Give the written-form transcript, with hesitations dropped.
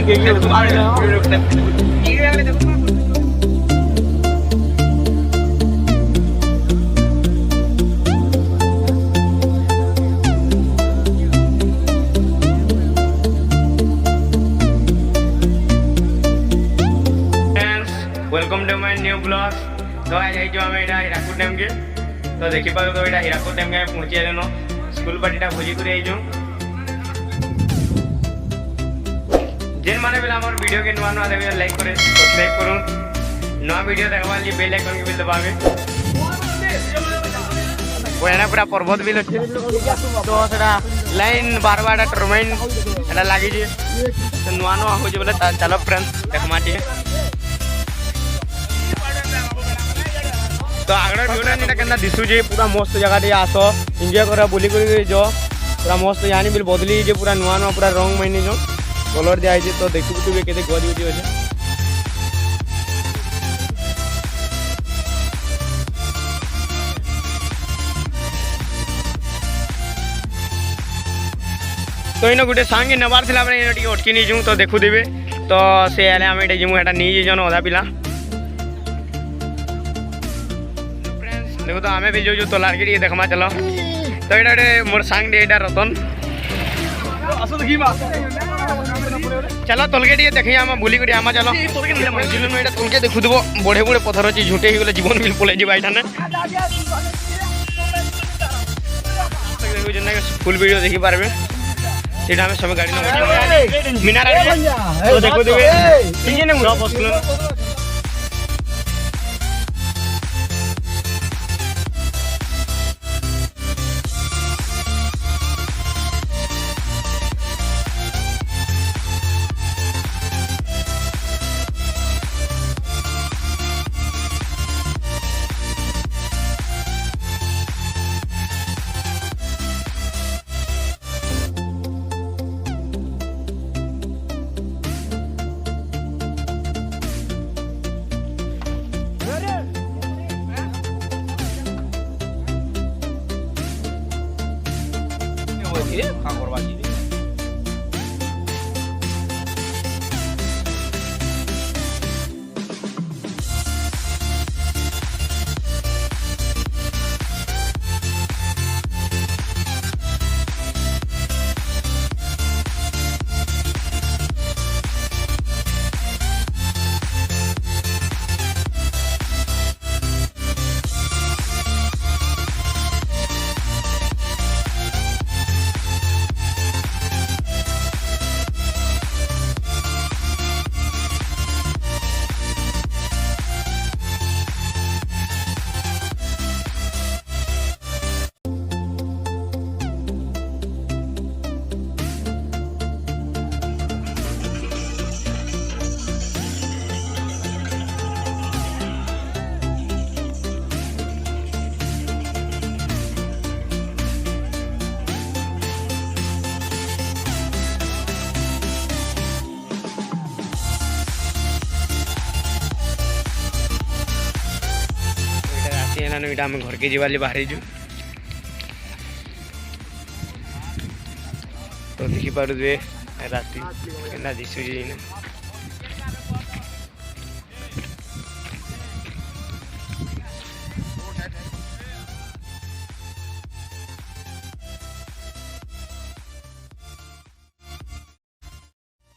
Welcome to my new blog. तो आज आई जो आम यहाँ हीराकुद डैम के तो देखी पार तो यहाँ हीराकुद डैम के पहुँची आल स्कूल पार्टीटा भोजी कर जेन माने बेला आम वीडियो के नुआ नुआ देवे लाइक करे सब्सक्राइब करूँ नुआ वीडियो देखा लिए बेल आइकन के बिल दबावे वो पूरा पर्वत बिल अच्छे तो लाइन बार बार टर्माइन एटा लगी तो नुआ नुआ हो बोले चलो फ्रेंड्स देखमा टे तो आगड़ भिडियो केना दिशुचे पूरा मस्त जगह टे आस एंजॉय कर बुली कर जो पूरा मस्त यानी बिल बदली जे पूरा नुआ नुआ पूरा रंग माइने जो कलर दिया है तो देखु तुबे केते गज उठी अछि तो इन गोटे सांग नबार थिला बने टिके अटकी नहीं जूँ तो देखु देबे तो से आले आमे एटा जिमु एटा नहीं जन आधा पिला देखो तो आमे भी जो तोलार के देखमा चलो तो एटा मोर सांग दे एटा रतन असो देखी बा चलो तलके टे देखिए आम बुली कर आम चलो जीवन में तलके देखु देव बढ़े बढ़े पथर अच्छी झुटे ही गले जीवन बिल पलि जाए यहाँ फुल वीडियो देखी पारे सीटा हमें सब गाड़ी मीनार तो देखो देवे इटा आम घर के जीवाली बाहरी जु तो देखी पारे राति दिशुची